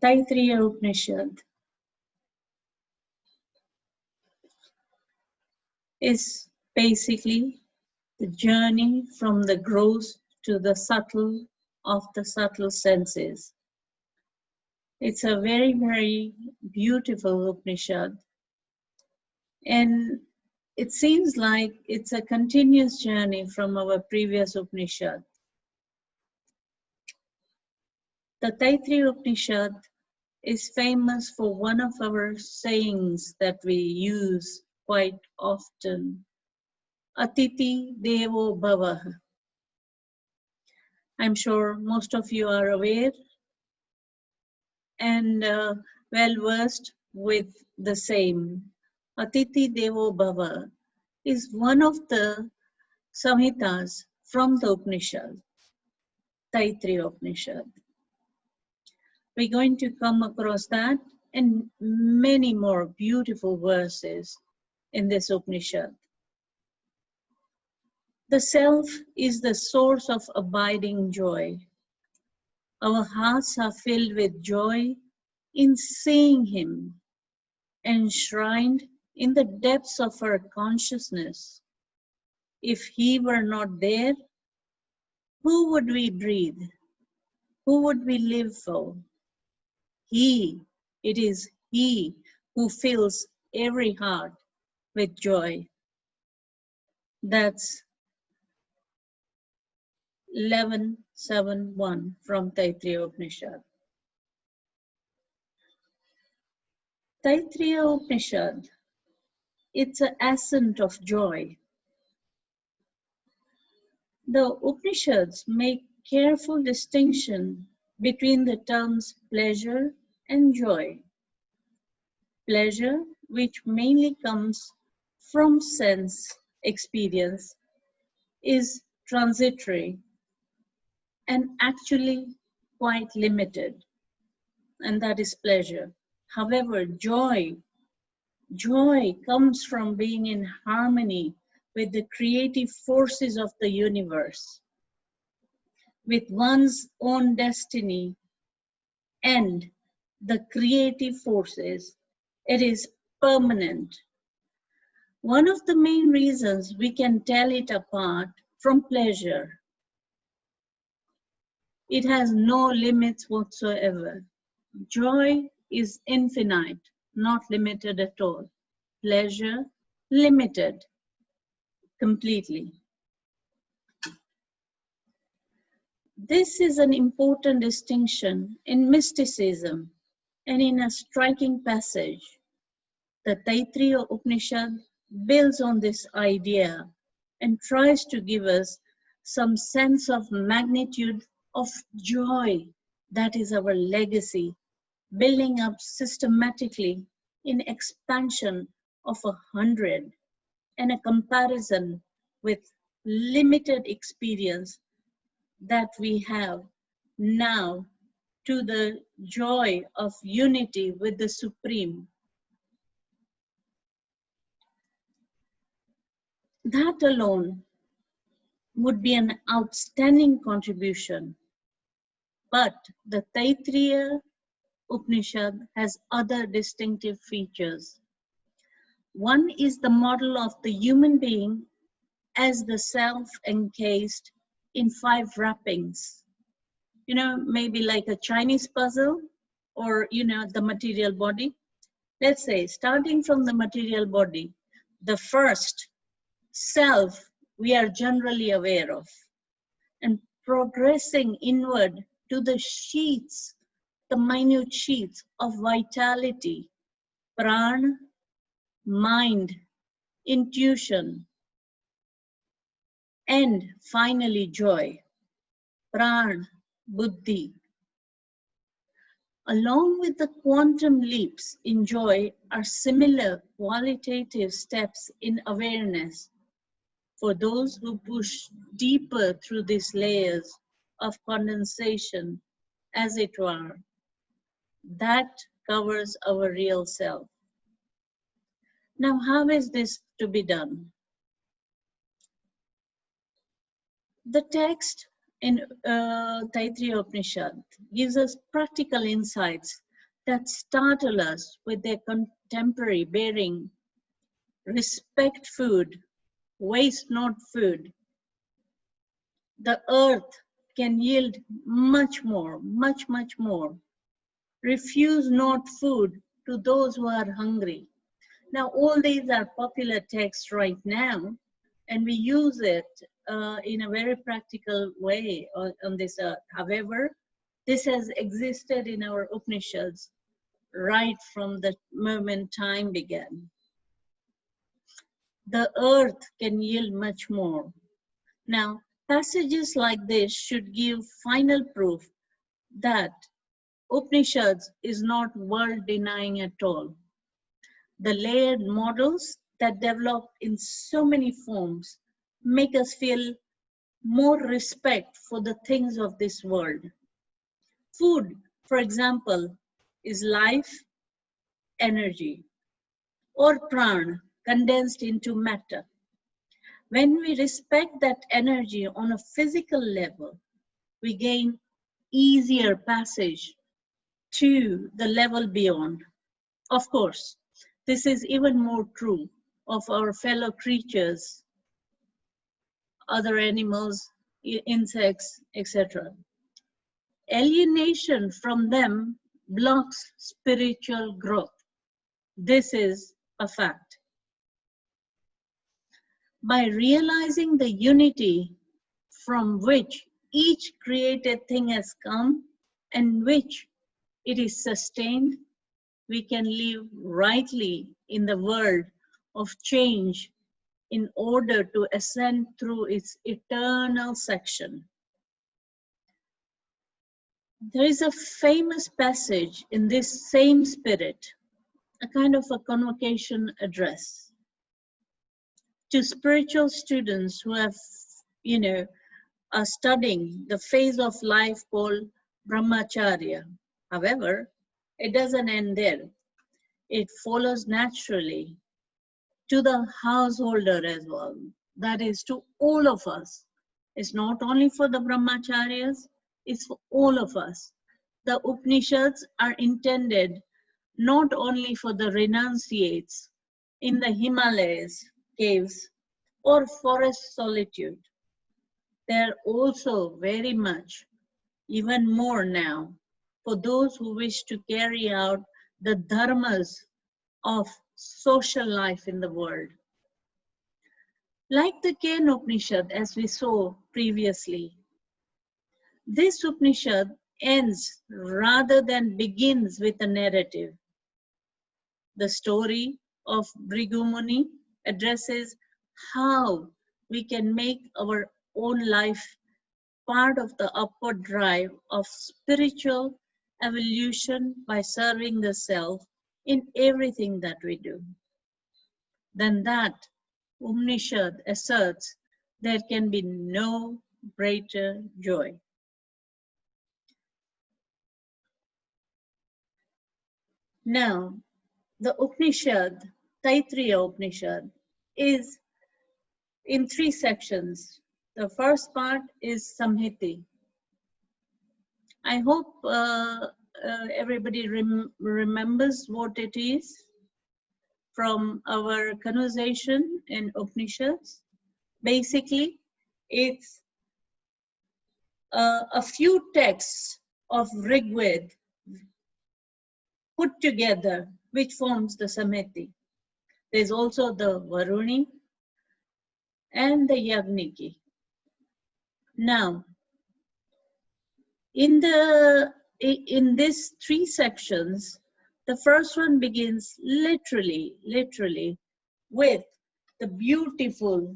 Taittiriya Upanishad is basically the journey from the gross to the subtle of the subtle senses. It's a very, very beautiful Upanishad, and it seems like it's a continuous journey from our previous Upanishad. The Taittiriya Upanishad is famous for one of our sayings that we use quite often, Atiti Devo Bhava. I'm sure most of you are aware and well versed with the same. Atiti Devo Bhava is one of the samhitas from the Upanishad, Taittiriya Upanishad. We're going to come across that and many more beautiful verses in this Upanishad. The self is the source of abiding joy. Our hearts are filled with joy in seeing him, enshrined in the depths of our consciousness. If he were not there, who would we breathe? Who would we live for? He, it is he who fills every heart with joy. That's 11.7.1 from Taittiriya Upanishad. Taittiriya Upanishad, it's an ascent of joy. The Upanishads make careful distinction between the terms pleasure and joy. Pleasure, which mainly comes from sense experience, is transitory and actually quite limited, and that is pleasure. However, joy comes from being in harmony with the creative forces of the universe, with one's own destiny and the creative forces. It is permanent. One of the main reasons we can tell it apart from pleasure, it has no limits whatsoever. Joy is infinite, not limited at all. Pleasure, limited completely. This is an important distinction in mysticism, and in a striking passage, the Taittiriya Upanishad builds on this idea and tries to give us some sense of magnitude of joy that is our legacy, building up systematically in expansion of 100 and a comparison with limited experience that we have now to the joy of unity with the Supreme. That alone would be an outstanding contribution. But the Taittiriya Upanishad has other distinctive features. One is the model of the human being as the self encased in 5 wrappings. You know, maybe like a Chinese puzzle or, you know, the material body. Let's say, starting from the material body, the first self we are generally aware of, and progressing inward to the sheaths, the minute sheaths of vitality, prana, mind, intuition, and finally joy, prana, buddhi. Along with the quantum leaps in joy are similar qualitative steps in awareness for those who push deeper through these layers of condensation, as it were. That covers our real self. Now, how is this to be done? The text in Taittiriya Upanishad gives us practical insights that startle us with their contemporary bearing, respect food, waste not food. The earth can yield much more, much, much more. Refuse not food to those who are hungry. Now, all these are popular texts right now, and we use it in a very practical way on this earth. However, this has existed in our Upanishads right from the moment time began. The earth can yield much more. Now, passages like this should give final proof that Upanishads is not world denying at all. The layered models that develop in so many forms make us feel more respect for the things of this world. Food, for example, is life, energy, or prana condensed into matter. When we respect that energy on a physical level, we gain easier passage to the level beyond. Of course, this is even more true of our fellow creatures, other animals, insects, etc. Alienation from them blocks spiritual growth. This is a fact. By realizing the unity from which each created thing has come and which it is sustained, we can live rightly in the world of change in order to ascend through its eternal section. There is a famous passage in this same spirit, a kind of a convocation address to spiritual students who have, are studying the phase of life called brahmacharya. However, it doesn't end there. It follows naturally to the householder as well. That is to all of us. It's not only for the brahmacharyas, it's for all of us. The Upanishads are intended not only for the renunciates in the Himalayas, caves, or forest solitude. They're also very much, even more now, for those who wish to carry out the dharmas of social life in the world. Like the Ken Upanishad, as we saw previously, this Upanishad ends rather than begins with a narrative. The story of Brigu Muni addresses how we can make our own life part of the upward drive of spiritual evolution by serving the self in everything that we do. Than that, Upanishad asserts there can be no greater joy. Now, the Upanishad, Taittiriya Upanishad, is in 3 sections. The first part is Samhiti. I hope everybody remembers what it is from our conversation in Upanishads. Basically, it's a few texts of Rigveda put together, which forms the Samhiti. There's also the Varuni and the Yagniki. Now, in these 3 sections, the first one begins literally with the beautiful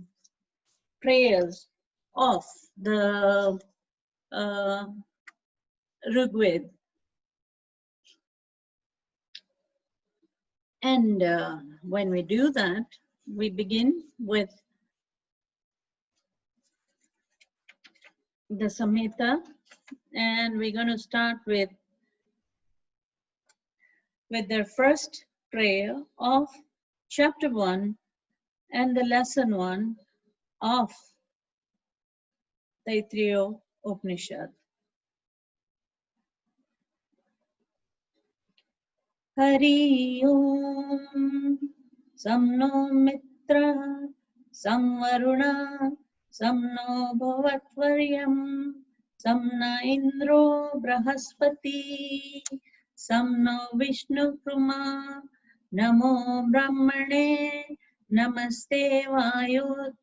prayers of the Rigveda. And when we do that, we begin with the Samhita, and we're going to start with their first prayer of chapter 1 and the lesson 1 of Taittiriya Upanishad. Hari Om. Samno Mitra, Samvaruna, Samno Bhavatvaryam, Samna Indro Brahaspati, Samno Vishnu Kruma, Namo Brahmane, Namaste Vayu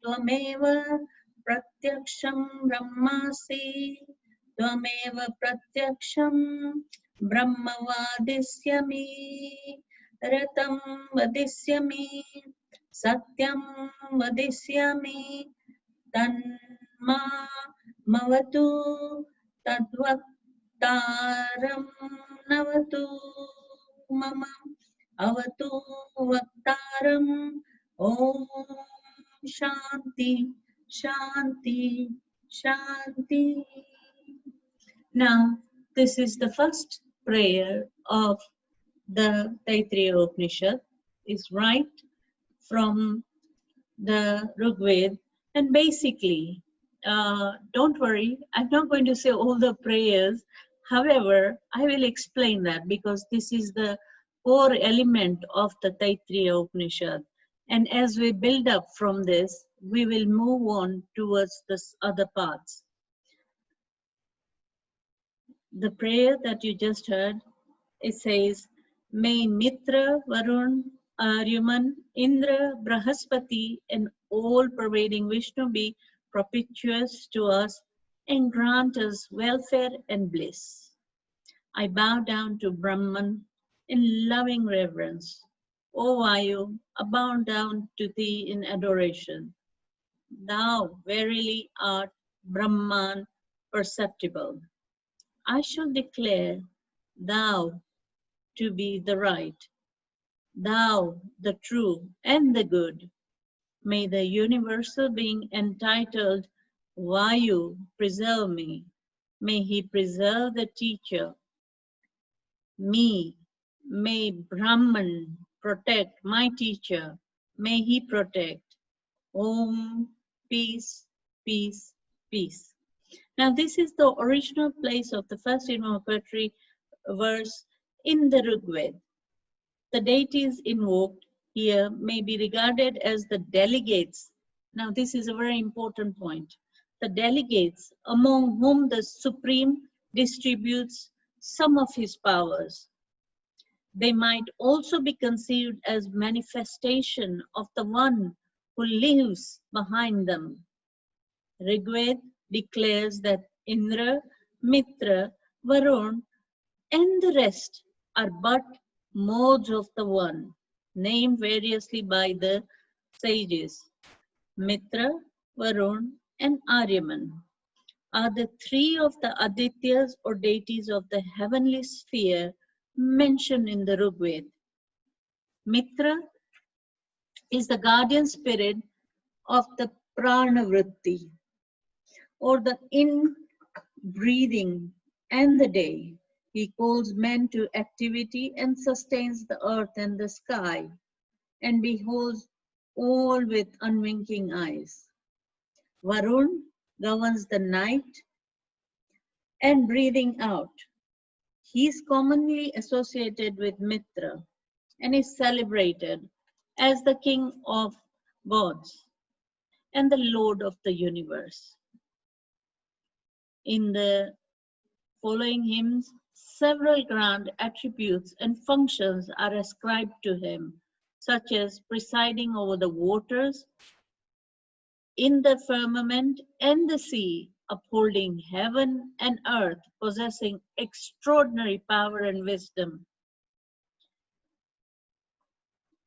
Tvameva Pratyaksham Brahmasi, Tvameva Pratyaksham Brahmavadishyami. Ratam vadisyami, satyam vadisyami, tanma mavatu, tadvaktaram navatu, mama avatu vaktaram, om shanti, shanti, shanti. Now, this is the first prayer of the Taittiriya Upanishad, is right from the Rigveda. And basically, don't worry, I'm not going to say all the prayers. However, I will explain that because this is the core element of the Taittiriya Upanishad. And as we build up from this, we will move on towards this other parts. The prayer that you just heard, it says, may Mitra, Varun, Aryaman, Indra, Brahaspati, and all-pervading Vishnu be propitious to us and grant us welfare and bliss. I bow down to Brahman in loving reverence. O Vayu, I bow down to thee in adoration. Thou verily art Brahman perceptible. I shall declare thou to be the right, thou the true and the good. May the universal being entitled Vayu preserve me. May he preserve the teacher, me. May Brahman protect my teacher. May he protect. Om, peace, peace, peace. Now this is the original place of the first invocatory verse in the Rigveda. The deities invoked here may be regarded as the delegates. Now this is a very important point. The delegates among whom the Supreme distributes some of his powers. They might also be conceived as manifestation of the one who lives behind them. Rigveda declares that Indra, Mitra, Varun, and the rest are but modes of the one, named variously by the sages. Mitra, Varun, and Aryaman are the three of the Adityas or deities of the heavenly sphere mentioned in the Rigveda. Mitra is the guardian spirit of the pranavritti, or the in-breathing and the day. He calls men to activity and sustains the earth and the sky, and beholds all with unwinking eyes. Varun governs the night and breathing out. He is commonly associated with Mitra and is celebrated as the king of gods and the lord of the universe. In the following hymns, several grand attributes and functions are ascribed to him, such as presiding over the waters, in the firmament and the sea, upholding heaven and earth, possessing extraordinary power and wisdom,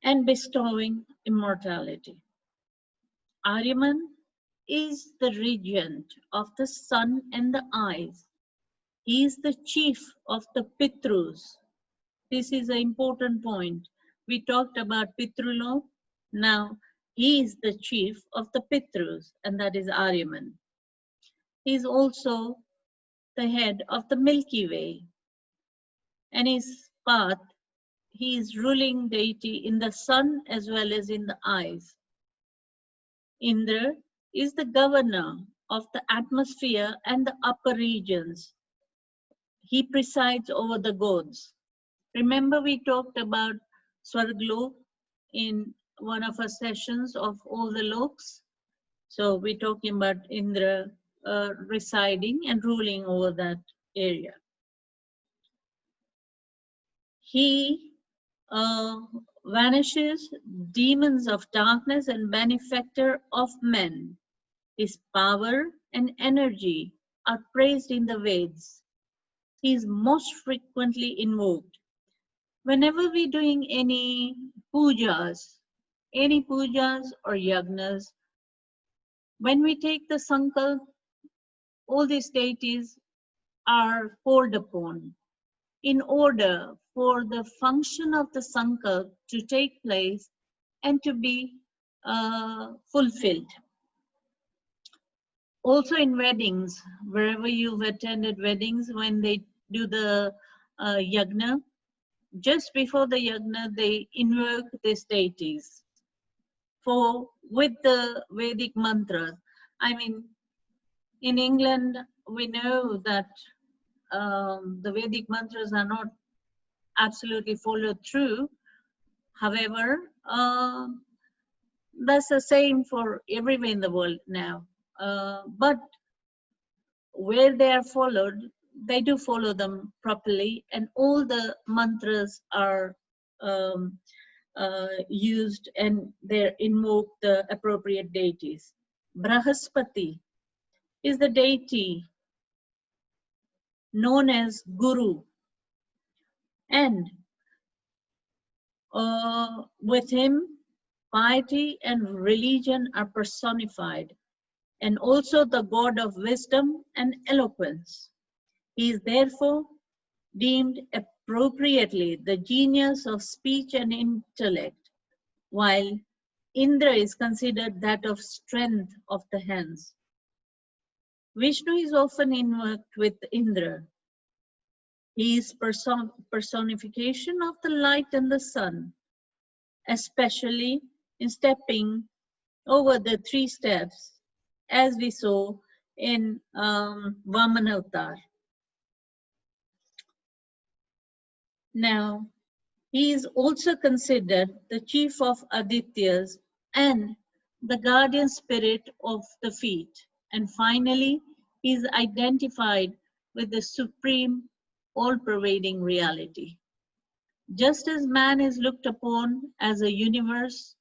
and bestowing immortality. Aryaman is the regent of the sun and the eyes. He is the chief of the Pitrus. This is an important point. We talked about Pitrulok. Now, he is the chief of the Pitrus, and that is Aryaman. He is also the head of the Milky Way, and his path, he is ruling deity in the sun as well as in the eyes. Indra is the governor of the atmosphere and the upper regions. He presides over the gods. Remember, we talked about Swarglok in one of our sessions of all the loks. So we're talking about Indra residing and ruling over that area. He vanishes demons of darkness and benefactor of men. His power and energy are praised in the Veds. He is most frequently invoked. Whenever we're doing any pujas or yagnas, when we take the sankalp, all these deities are called upon in order for the function of the sankalp to take place and to be fulfilled. Also in weddings, wherever you've attended weddings, when they do the yagna, just before the yagna, they invoke these deities with the Vedic mantras. I mean, in England, we know that the Vedic mantras are not absolutely followed through. However, that's the same for everywhere in the world now. But where they are followed, they do follow them properly, and all the mantras are used, and they invoke the appropriate deities. Brahaspati is the deity known as Guru, and with him, piety and religion are personified, and also the god of wisdom and eloquence. He is therefore deemed appropriately the genius of speech and intellect, while Indra is considered that of strength of the hands. Vishnu is often invoked with Indra. He is personification of the light and the sun, especially in stepping over the 3 steps, as we saw in Vamana Avatar. Now, he is also considered the chief of Adityas and the guardian spirit of the feet. And finally, he is identified with the supreme, all-pervading reality. Just as man is looked upon as a universe,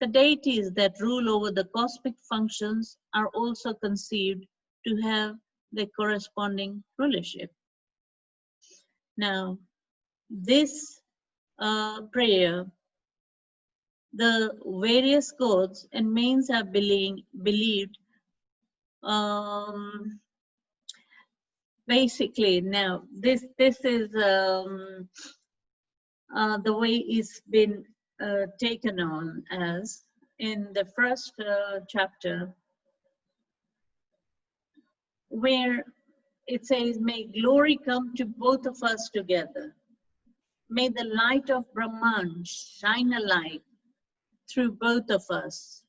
the deities that rule over the cosmic functions are also conceived to have the corresponding rulership. Now, this prayer, the various gods and mains are believed basically. Now this is the way it's been taken on as in the first chapter, where it says, may glory come to both of us together. May the light of Brahman shine a light through both of us.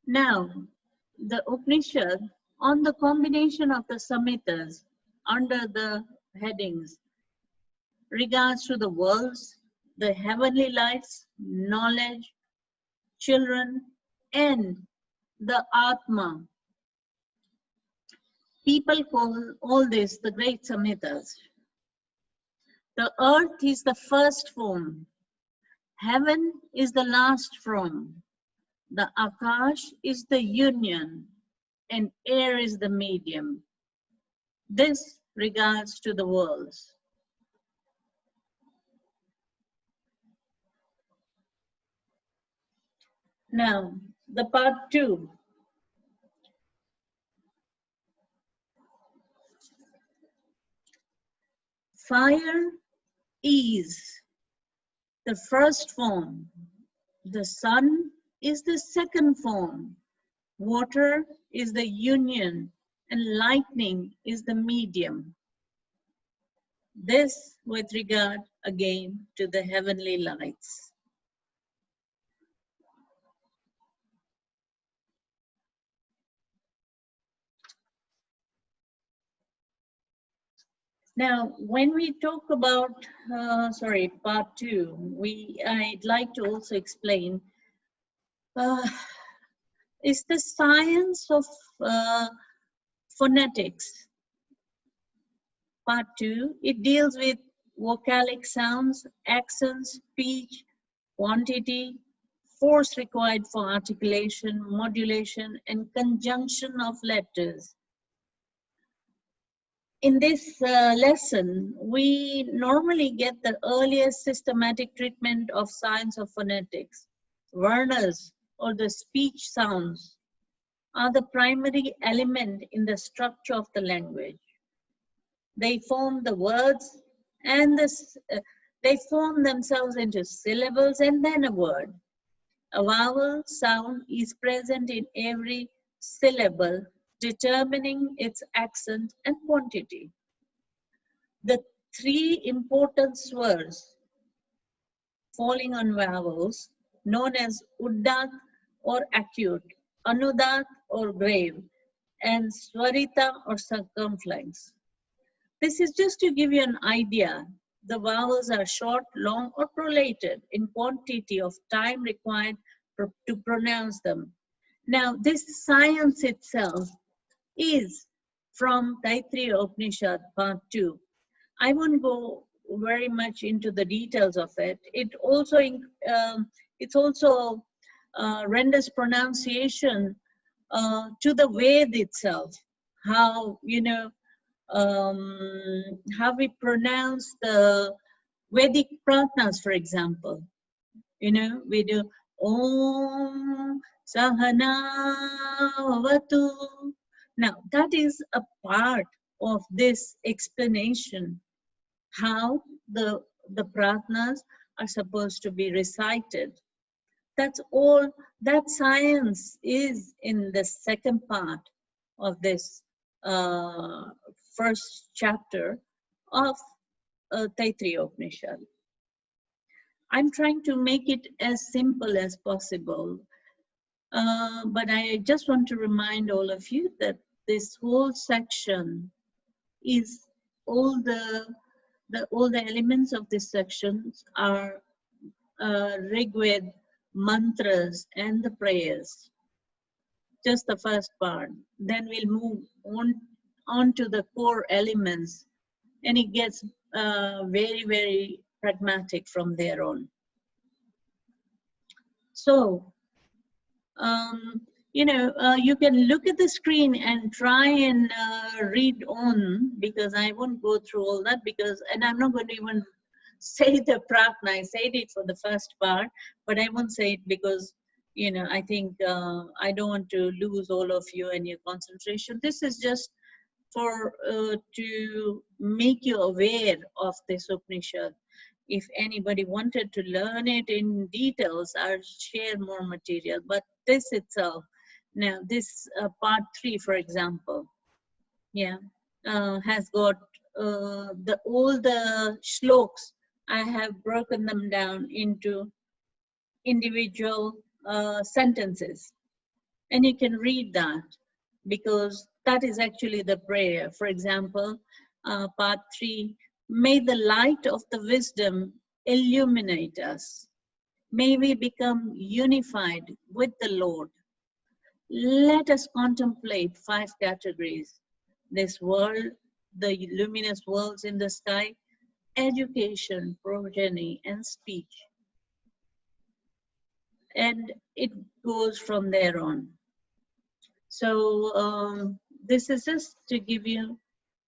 Now, the Upanishad, on the combination of the Samhitas under the headings, regards to the worlds, the heavenly lights, knowledge, children, and the Atma. People call all this the great Samhitas. The earth is the first form. Heaven is the last form. The Akash is the union, and air is the medium. This regards to the worlds. Now, the part 2. Fire is the first form. The sun is the second form. Water is the union, and lightning is the medium. This with regard again to the heavenly lights. Now, when we talk about, part two, I'd like to also explain uh, is the science of phonetics. Part two, it deals with vocalic sounds, accents, speech, quantity, force required for articulation, modulation, and conjunction of letters. In this lesson, we normally get the earliest systematic treatment of science of phonetics. Varnas, or the speech sounds, are the primary element in the structure of the language. They form the words and they form themselves into syllables and then a word. A vowel sound is present in every syllable, determining its accent and quantity. The three important swars falling on vowels, known as uddat or acute, anudat or grave, and swarita or circumflex. This is just to give you an idea. The vowels are short, long, or prolated in quantity of time required to pronounce them. Now, this science itself is from Taittiriya Upanishad, part 2. I won't go very much into the details of it. It also renders pronunciation to the Ved itself. How how we pronounce the Vedic pratnas, for example. We do Om Sahana Vatu. Now, that is a part of this explanation, how the pratnas are supposed to be recited. That's all, that science is in the second part of this first chapter of Taittiriya Upanishad. I'm trying to make it as simple as possible, but I just want to remind all of you that this whole section is all the elements of this section are Rigved, mantras, and the prayers. Just the first part. Then we'll move on to the core elements, and it gets very, very pragmatic from there on. So, you can look at the screen and try and read on, because I won't go through all that, and I'm not going to even say the pratna. I said it for the first part, but I won't say it because, I think I don't want to lose all of you and your concentration. This is just for to make you aware of this Upanishad. If anybody wanted to learn it in details, I'll share more material. But this itself, now this part 3, for example, has got all the shlokas. I have broken them down into individual sentences, and you can read that, because that is actually the prayer. For example, part 3, may the light of the wisdom illuminate us. May we become unified with the Lord. Let us contemplate 5 categories: this world, the luminous worlds in the sky, education, progeny, and speech. And it goes from there on. So this is just to give you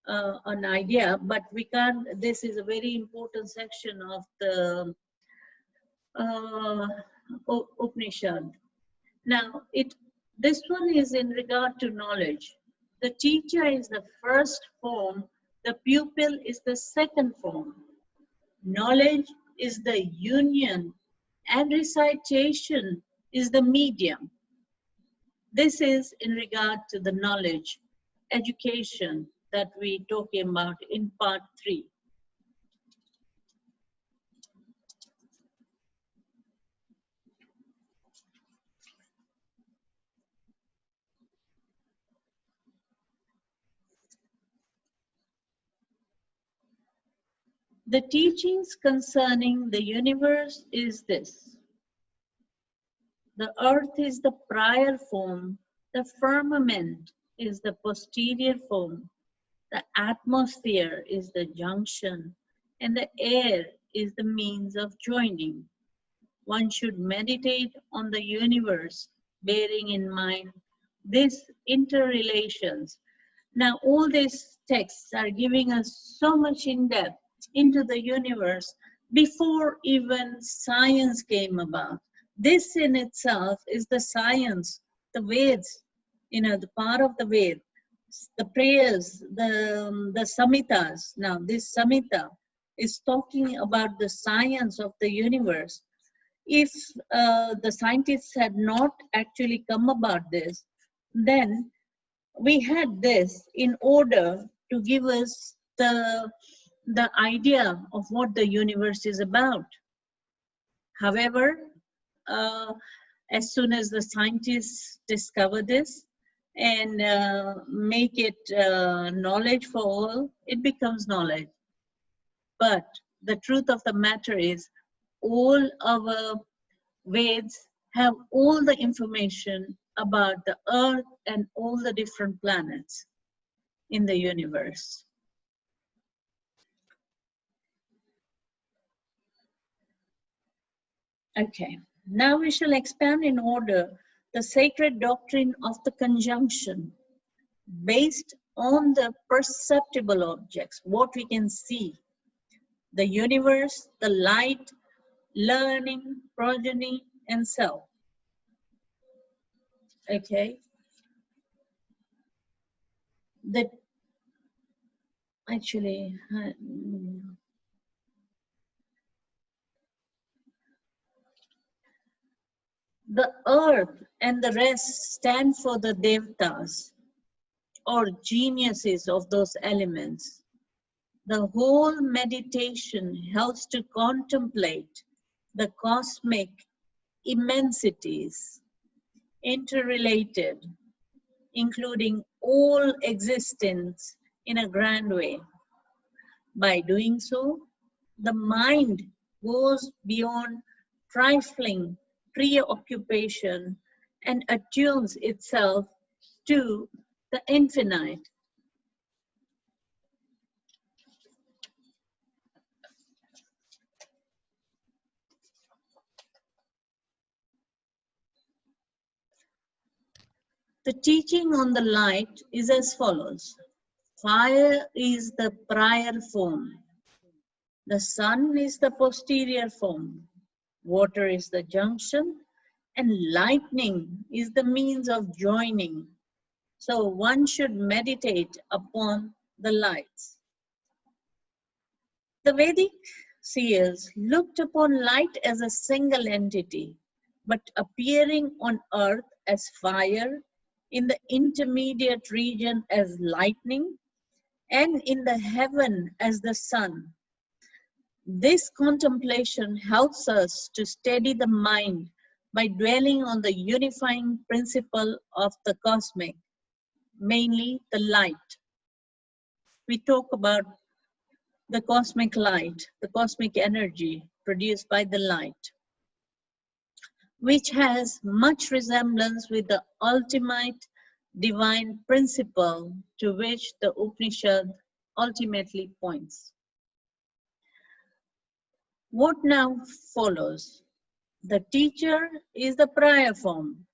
an idea, but we can't, this is a very important section of the Upanishad. Now, this one is in regard to knowledge. The teacher is the first form, the pupil is the second form. Knowledge is the union, and recitation is the medium. This is in regard to the knowledge, education that we're talking about in part 3. The teachings concerning the universe is this. The earth is the prior form, the firmament is the posterior form, the atmosphere is the junction, and the air is the means of joining. One should meditate on the universe, bearing in mind these interrelations. Now, all these texts are giving us so much in depth into the universe before even science came about. This in itself is the science, the Veds, the part of the Ved, the prayers, the Samhitas. Now, this Samhita is talking about the science of the universe. If the scientists had not actually come about this, then we had this in order to give us the idea of what the universe is about. However, as soon as the scientists discover this and make it knowledge for all, it becomes knowledge. But the truth of the matter is, all our Veds have all the information about the earth and all the different planets in the universe. Okay, now we shall expand in order the sacred doctrine of the conjunction based on the perceptible objects, what we can see, the universe, the light, learning, progeny, and self. Okay, that actually the earth and the rest stand for the devatas or geniuses of those elements. The whole meditation helps to contemplate the cosmic immensities, interrelated, including all existence in a grand way. By doing so, the mind goes beyond trifling preoccupation and attunes itself to the infinite. The teaching on the light is as follows. Fire is the prior form. The sun is the posterior form. Water is the junction. And lightning is the means of joining. So one should meditate upon the lights. The Vedic seers looked upon light as a single entity, but appearing on earth as fire, in the intermediate region as lightning, and in the heaven as the sun. This contemplation helps us to steady the mind by dwelling on the unifying principle of the cosmic, mainly the light. We talk about the cosmic light, the cosmic energy produced by the light, which has much resemblance with the ultimate divine principle to which the Upanishad ultimately points. What now follows? The teacher is the prior form.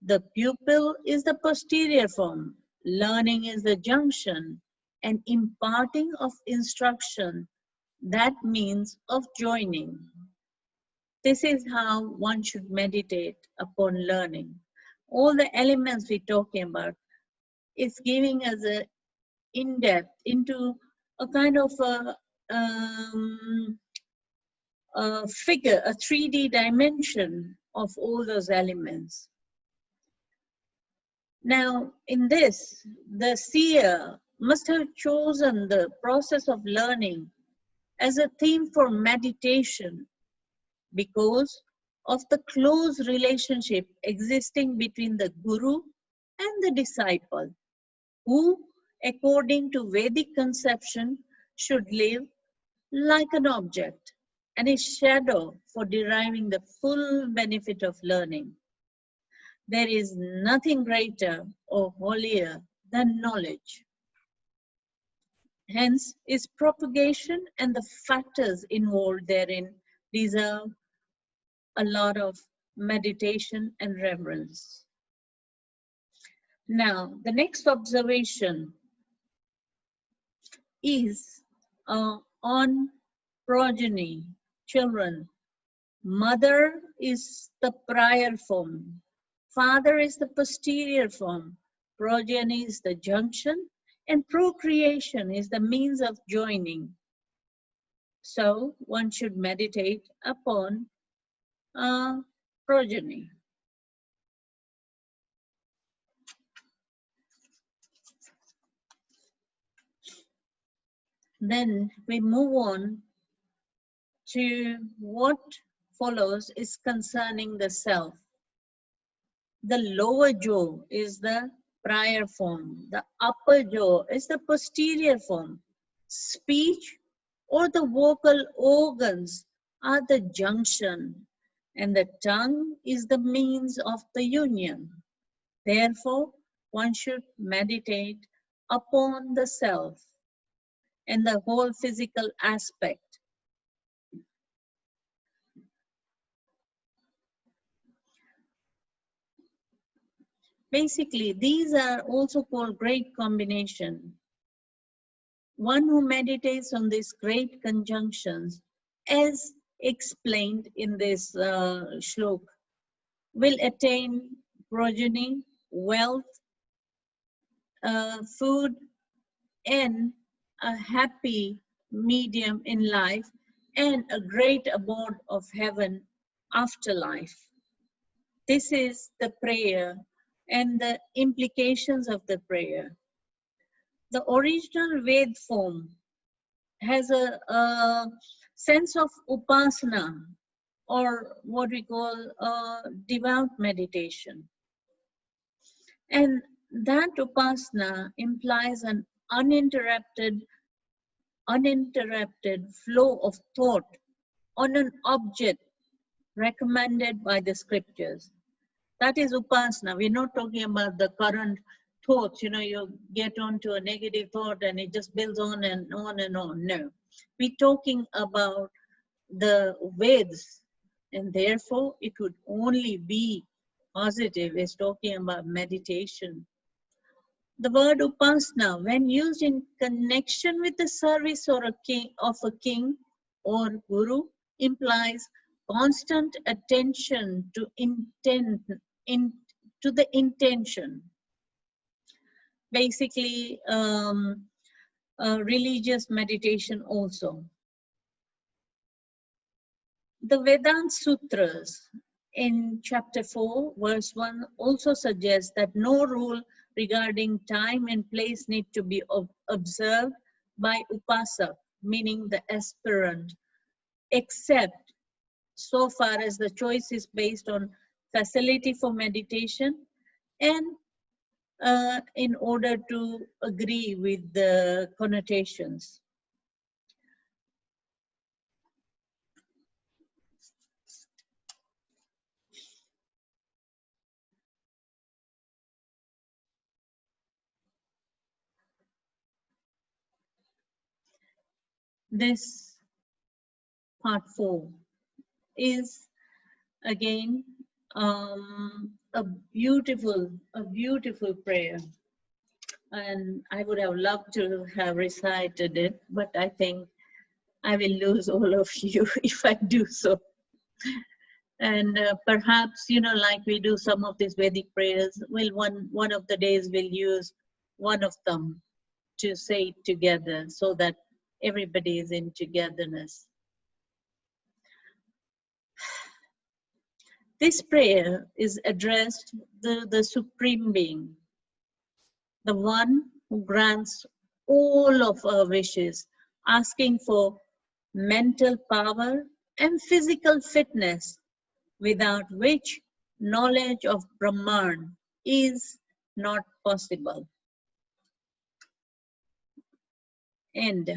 The pupil is the posterior form. Learning is the junction, and imparting of instruction, that means of joining. This is how one should meditate upon learning. All the elements we're talking about is giving us a in-depth into a kind of a figure, a 3D dimension of all those elements. Now, in this, the seer must have chosen the process of learning as a theme for meditation because of the close relationship existing between the guru and the disciple, who, according to Vedic conception, should live like an object and a shadow for deriving the full benefit of learning. There is nothing greater or holier than knowledge. Hence, its propagation and the factors involved therein deserve a lot of meditation and reverence. Now, the next observation is on progeny, children. Mother is the prior form, father is the posterior form, progeny is the junction, and procreation is the means of joining. So one should meditate upon progeny. Then we move on to what follows is concerning the self. The lower jaw is the prior form. The upper jaw is the posterior form. Speech or the vocal organs are the junction, and the tongue is the means of the union. Therefore, one should meditate upon the self and the whole physical aspect. Basically, these are also called great combination. One who meditates on these great conjunctions, as explained in this shlok, will attain progeny, wealth, food, and a happy medium in life, and a great abode of heaven afterlife. This is the prayer and the implications of the prayer. The original Ved form has a sense of upasana, or what we call devout meditation. And that upasana implies an uninterrupted flow of thought on an object recommended by the scriptures. That is upasana. We're not talking about the current thoughts, you get onto a negative thought and it just builds on and on and on. No, we're talking about the Veds, and therefore it would only be positive. It's talking about meditation. The word upasana, when used in connection with the service of a king or guru, implies constant attention to the intention. Basically, religious meditation also. The Vedanta Sutras in chapter 4, verse 1 also suggests that no rule regarding time and place need to be observed by upasak, meaning the aspirant, except so far as the choice is based on facility for meditation and in order to agree with the connotations. This part 4 is again a beautiful prayer, and I would have loved to have recited it, but I think I will lose all of you if I do so. And perhaps, like we do some of these Vedic prayers, one of the days we'll use one of them to say it together so that everybody is in togetherness. This prayer is addressed to the Supreme Being, the one who grants all of our wishes, asking for mental power and physical fitness, without which knowledge of Brahman is not possible. End.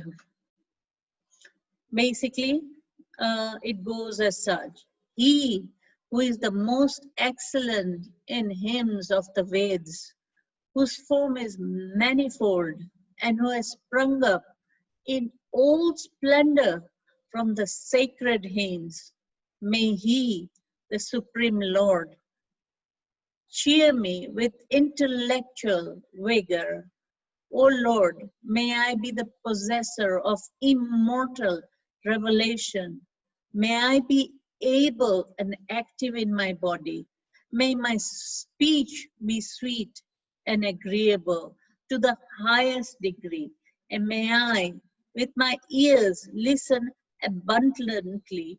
Basically, it goes as such. He who is the most excellent in hymns of the Veds, whose form is manifold and who has sprung up in all splendor from the sacred hymns, may he, the Supreme Lord, cheer me with intellectual vigor. O Lord, may I be the possessor of immortal revelation. May I be able and active in my body. May my speech be sweet and agreeable to the highest degree. And may I, with my ears, listen abundantly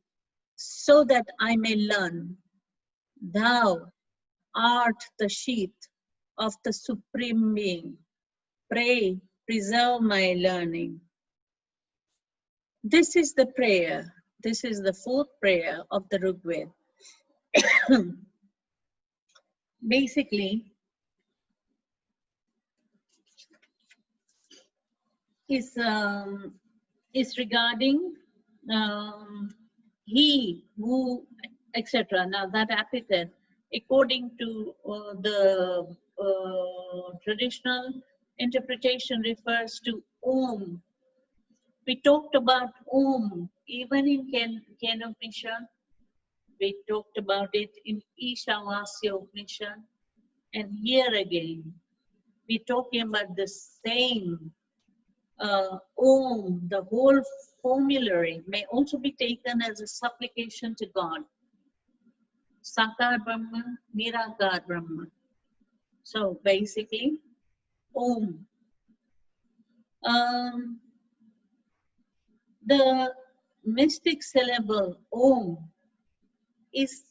so that I may learn. Thou art the sheath of the Supreme Being. Pray, preserve my learning. This is the prayer. This is the fourth prayer of the Rigveda. Basically, is regarding he who, etc. Now that epithet, according to the traditional interpretation, refers to Om. We talked about Om even in Ken Upanishad. We talked about it in Ishavasya Upanishad. And here again, we're talking about the same Om. The whole formulary may also be taken as a supplication to God. Sakar Brahman, Nirakar Brahman. So basically, Om. The mystic syllable Om is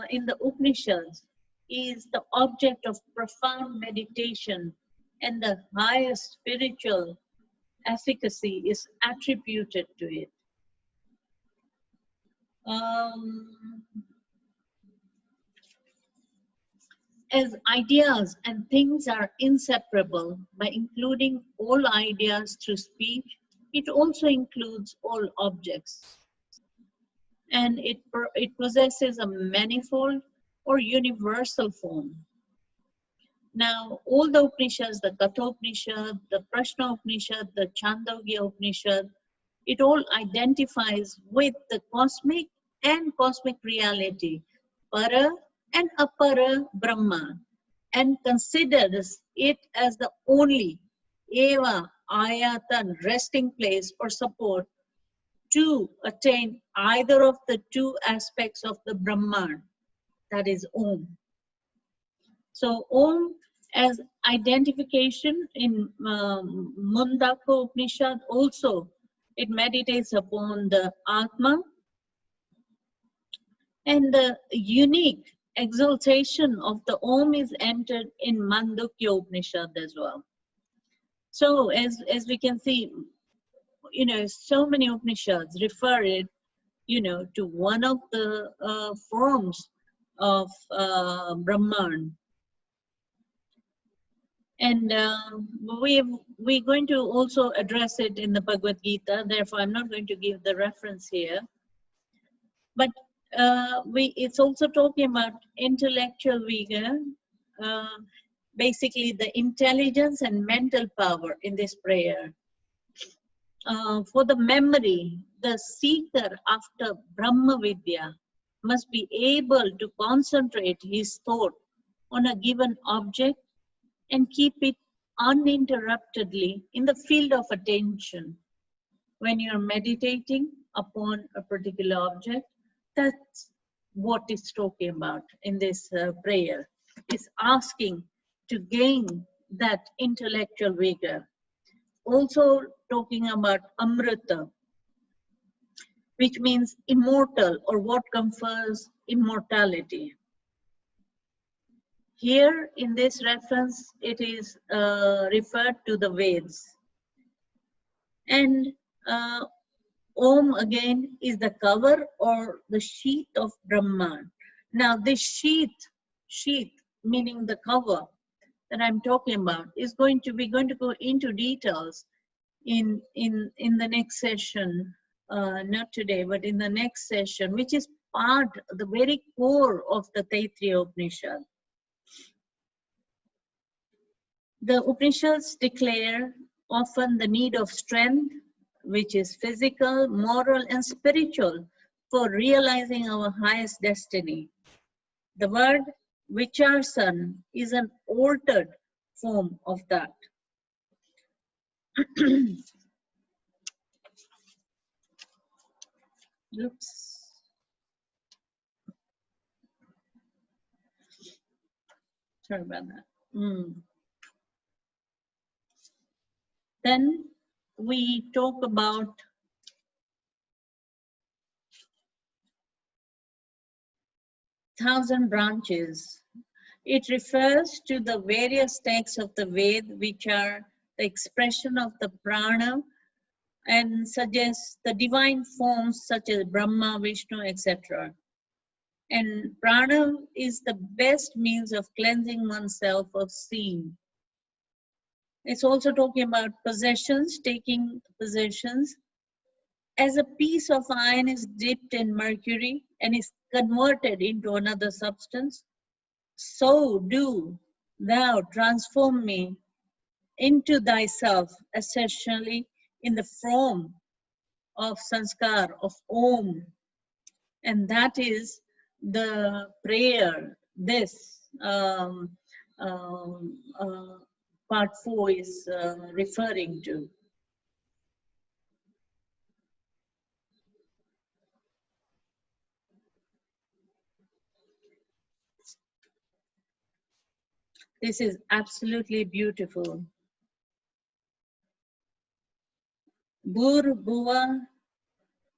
in the Upanishads is the object of profound meditation, and the highest spiritual efficacy is attributed to it. As ideas and things are inseparable, by including all ideas through speech, it also includes all objects. And it possesses a manifold or universal form. Now, all the Upanishads, the Katha Upanishad, the Prashna Upanishad, the Chandogya Upanishad, it all identifies with the cosmic and cosmic reality, Para and Apara Brahma, and considers it as the only Eva Ayatan resting place or support to attain either of the two aspects of the Brahman, that is Om. So Om as identification in Mundaka Upanishad also, it meditates upon the Atma, and the unique exaltation of the Om is entered in Mandukya Upanishad as well. So as we can see, so many Upanishads refer it, to one of the forms of Brahman. And we're going to also address it in the Bhagavad Gita, therefore I'm not going to give the reference here. But it's also talking about intellectual vigor, basically the intelligence and mental power in this prayer. For the memory, the seeker after Brahma Vidya must be able to concentrate his thought on a given object and keep it uninterruptedly in the field of attention. When you're meditating upon a particular object, that's what it's talking about in this prayer. It's asking to gain that intellectual vigor. Also talking about Amrita, which means immortal or what confers immortality. Here in this reference, it is referred to the Veds. And Om again is the cover or the sheath of Brahman. Now this sheath meaning the cover that I'm talking about is we're going to go into details in the next session not today, but in the next session, which is part, the very core of the Taittiriya Upanishad. The Upanishads declare often the need of strength, which is physical, moral, and spiritual, for realizing our highest destiny. The word vicharsan is an altered form of that. Oops. Sorry about that. Then we talk about thousand branches. It refers to the various texts of the Ved, which are the expression of the prana, and suggests the divine forms such as Brahma, Vishnu, etc. And prana is the best means of cleansing oneself of sin. It's also talking about possessions, taking possessions. As a piece of iron is dipped in mercury and is converted into another substance, so do thou transform me into thyself, essentially in the form of sanskar, of Om. And that is the prayer this part 4 is referring to. This is absolutely beautiful. Bur, Bhuva,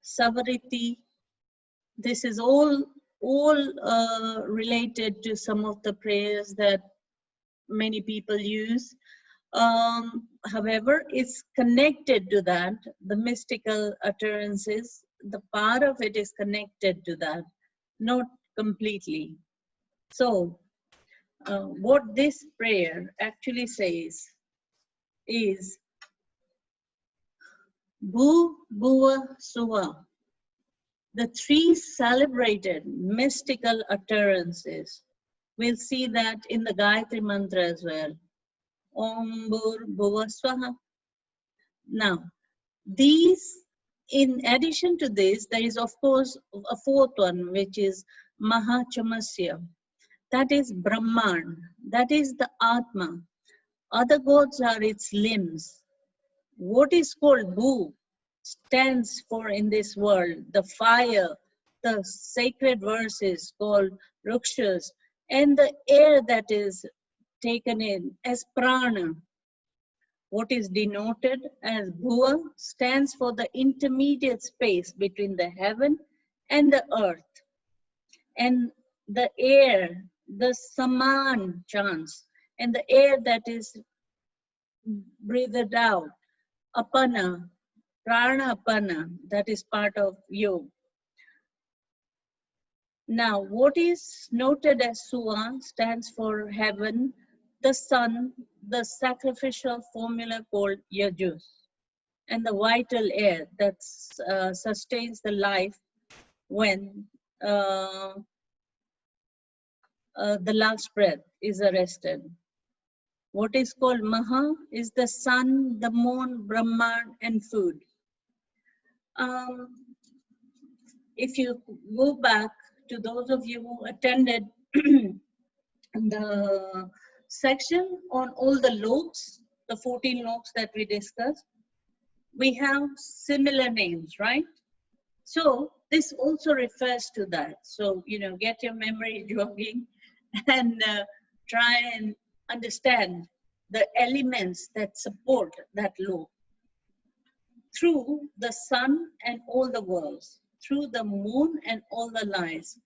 Savariti. This is all related to some of the prayers that many people use. However, it's connected to that. The mystical utterances, the part of it is connected to that, not completely. So, what this prayer actually says is Bhu, Bhuva, Suva, the three celebrated mystical utterances. We'll see that in the Gayatri Mantra as well. Om Bhur Bhuva Swaha. Now, these, in addition to this, there is of course a fourth one, which is Mahachamasya. That is Brahman. That is the Atma. Other gods are its limbs. What is called Bhu stands for in this world the fire, the sacred verses called Rukshas, and the air that is taken in as Prana. What is denoted as Bhuva stands for the intermediate space between the heaven and the earth. And the air, the Saman chants, and the air that is breathed out, Apana, Prana Apana, that is part of yoga. Now, what is noted as Suva stands for heaven, the sun, the sacrificial formula called Yajus, and the vital air that sustains the life when the last breath is arrested. What is called Maha is the sun, the moon, Brahman, and food. If you go back to those of you who attended the section on all the loks, the 14 loks that we discussed, we have similar names, right? So this also refers to that. So, you know, get your memory jogging and try and understand the elements that support that lok. Through the sun and all the worlds, through the moon and all the lights,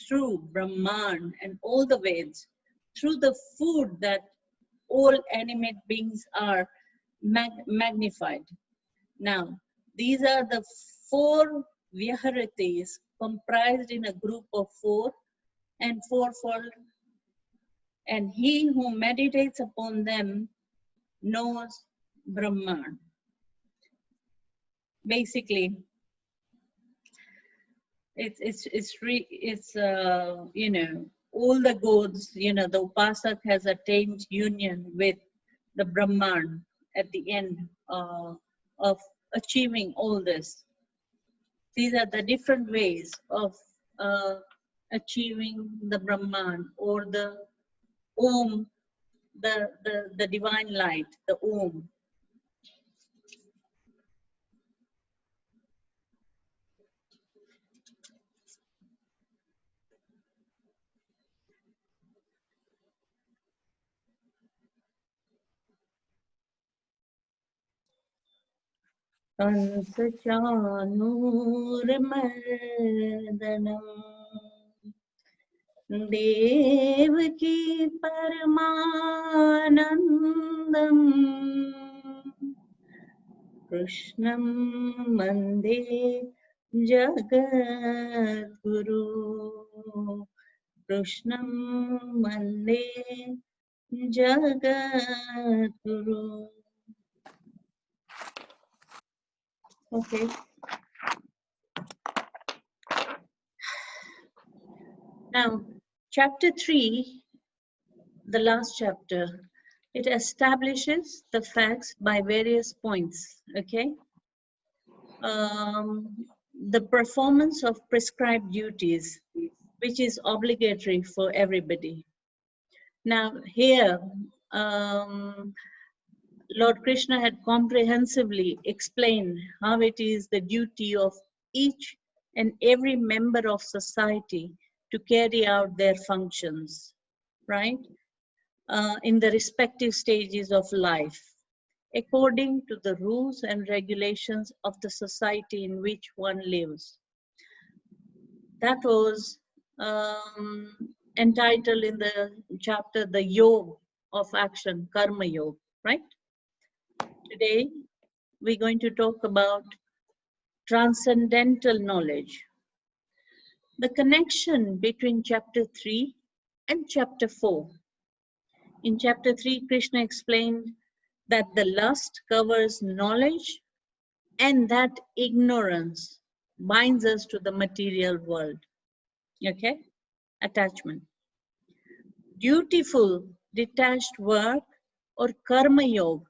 through Brahman and all the Veds, through the food that all animate beings are magnified. Now, these are the 4 Vyaharitis comprised in a group of 4 and fourfold, and he who meditates upon them knows Brahman. Basically, you know, all the gods, you know, the upasak has attained union with the Brahman at the end of achieving all this. These are the different ways of achieving the Brahman or the Om, the divine light, the Om. Kansachanuramardhanam Devaki Paramanandam Krishnam Mande Jagadguru Krishnam Mande Jagadguru. Okay. Now, chapter 3, the last chapter, it establishes the facts by various points, okay? The performance of prescribed duties, which is obligatory for everybody. Now, here, Lord Krishna had comprehensively explained how it is the duty of each and every member of society to carry out their functions, right? In the respective stages of life, according to the rules and regulations of the society in which one lives. That was entitled in the chapter, the Yoga of Action, Karma Yoga, right? Today, we're going to talk about transcendental knowledge. The connection between chapter 3 and chapter 4. In chapter 3, Krishna explained that the lust covers knowledge and that ignorance binds us to the material world. Okay? Attachment. Dutiful, detached work or karma yoga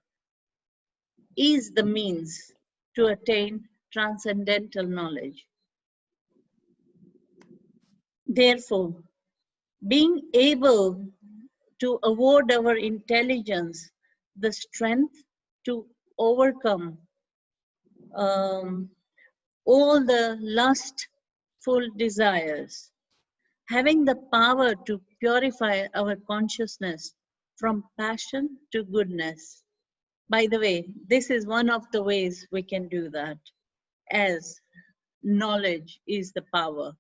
is the means to attain transcendental knowledge. Therefore, being able to award our intelligence the strength to overcome all the lustful desires, having the power to purify our consciousness from passion to goodness. By the way, this is one of the ways we can do that, as knowledge is the power.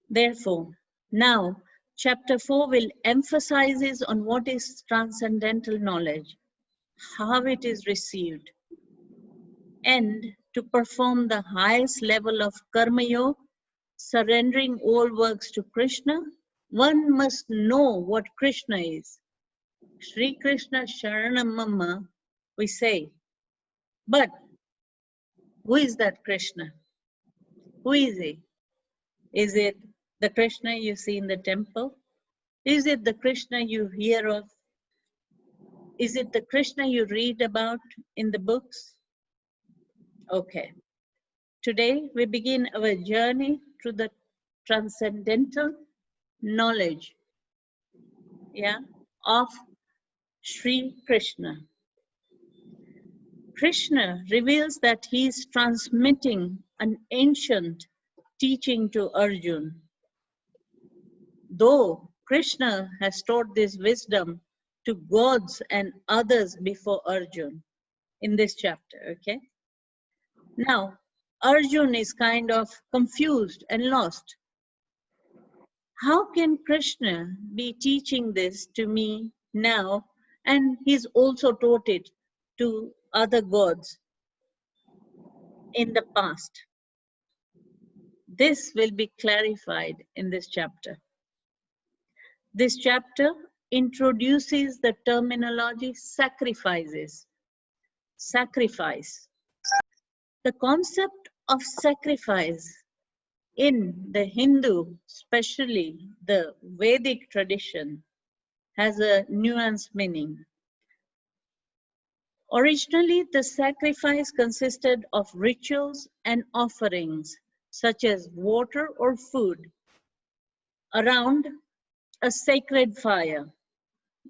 Therefore, now chapter 4 will emphasize on what is transcendental knowledge, how it is received, and to perform the highest level of karma yoga, surrendering all works to Krishna, one must know what Krishna is. Sri Krishna Sharanam Mama, we say. But who is that Krishna? Who is he? Is it the Krishna you see in the temple? Is it the Krishna you hear of? Is it the Krishna you read about in the books? Okay. Today we begin our journey through the transcendental knowledge, yeah, of Sri Krishna. Krishna reveals that he is transmitting an ancient teaching to Arjuna. Though Krishna has taught this wisdom to gods and others before Arjuna in this chapter, okay? Now, Arjuna is kind of confused and lost. How can Krishna be teaching this to me now, and he's also taught it to other gods in the past? This will be clarified in this chapter. This chapter introduces the terminology sacrifices. Sacrifice. The concept of sacrifice In the Hindu, especially the Vedic tradition, has a nuanced meaning. Originally, the sacrifice consisted of rituals and offerings, such as water or food, around a sacred fire,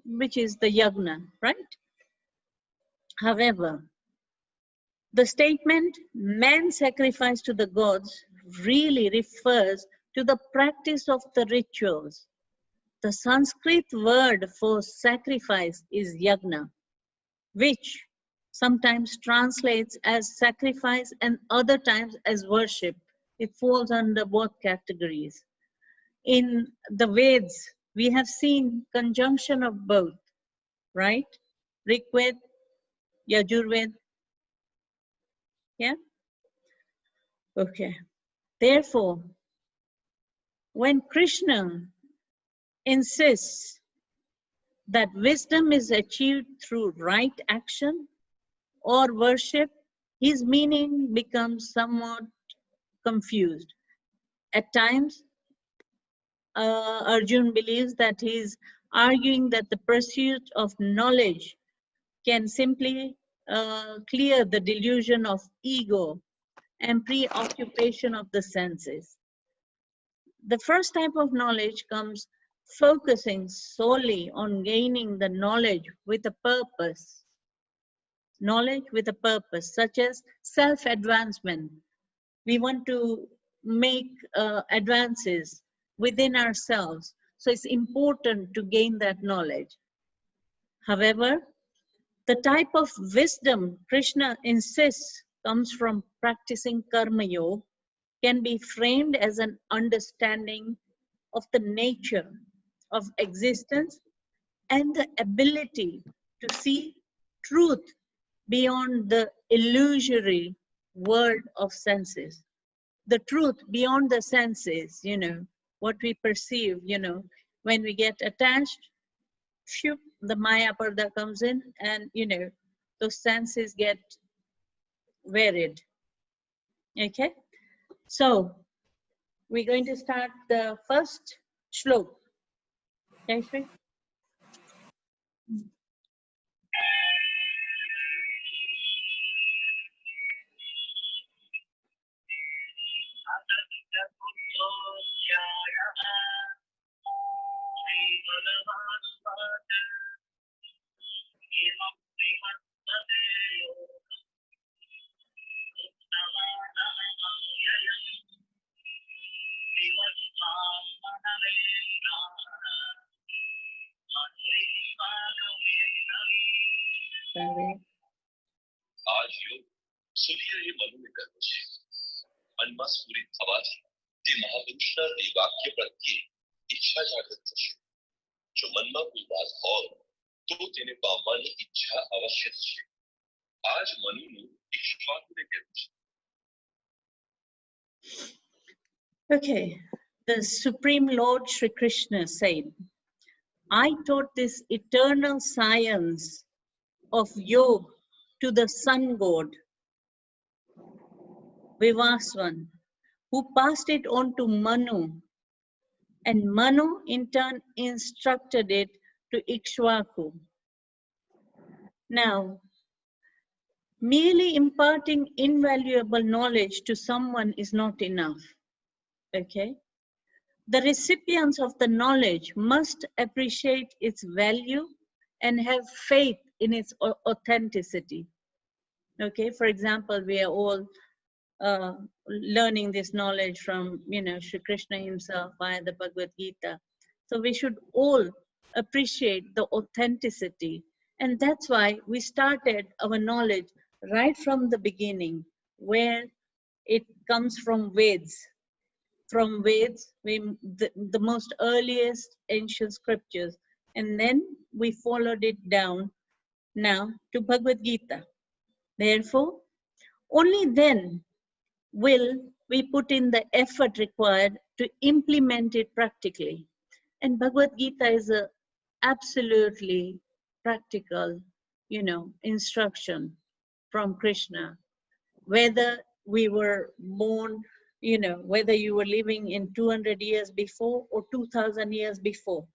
which is the yagna, right? However, the statement, man sacrifice to the gods, really refers to the practice of the rituals. The Sanskrit word for sacrifice is yagna, which sometimes translates as sacrifice and other times as worship. It falls under both categories. In the Veds, we have seen conjunction of both, right? Rigved, Yajurveda, yeah? Okay. Therefore, when Krishna insists that wisdom is achieved through right action or worship, his meaning becomes somewhat confused. At times, Arjun believes that he is arguing that the pursuit of knowledge can simply clear the delusion of ego and preoccupation of the senses. The first type of knowledge comes focusing solely on gaining the knowledge with a purpose. Knowledge with a purpose, such as self-advancement. We want to make advances within ourselves. So it's important to gain that knowledge. However, the type of wisdom Krishna insists comes from practicing karma yoga can be framed as an understanding of the nature of existence and the ability to see truth beyond the illusory world of senses. The truth beyond the senses, what we perceive, when we get attached, shoop, the Maya Parda comes in and, those senses get varied. Okay? So, we're going to start the first shlok. Okay, आज योग सूर्य એ મનુને કર્યો છે મનમાં સ્ફુરિત થવાથી તે મહાપુરુષના તે વાક્ય પ્રત્યે ઈચ્છા જાગૃત થશે જો મનમાં કોઈ વાત હોય તો તેને પામવાની ઈચ્છા અવશ્ય થશે આજ મનુનું ઈશ્વરને કર્યું છે. Okay, the Supreme Lord Shri Krishna said, I taught this eternal science of yoga to the sun god, Vivaswan, who passed it on to Manu, and Manu in turn instructed it to Ikshvaku. Now, merely imparting invaluable knowledge to someone is not enough, okay? The recipients of the knowledge must appreciate its value and have faith in its authenticity. Okay, for example, we are all learning this knowledge from, Shri Krishna himself via the Bhagavad Gita. So we should all appreciate the authenticity. And that's why we started our knowledge right from the beginning, where it comes from Veds. From Veds, the most earliest ancient scriptures, and then we followed it down now to Bhagavad Gita. Therefore, only then will we put in the effort required to implement it practically. And Bhagavad Gita is a absolutely practical, instruction from Krishna. Whether we were born you know, whether you were living in 200 years before or 2000 years before.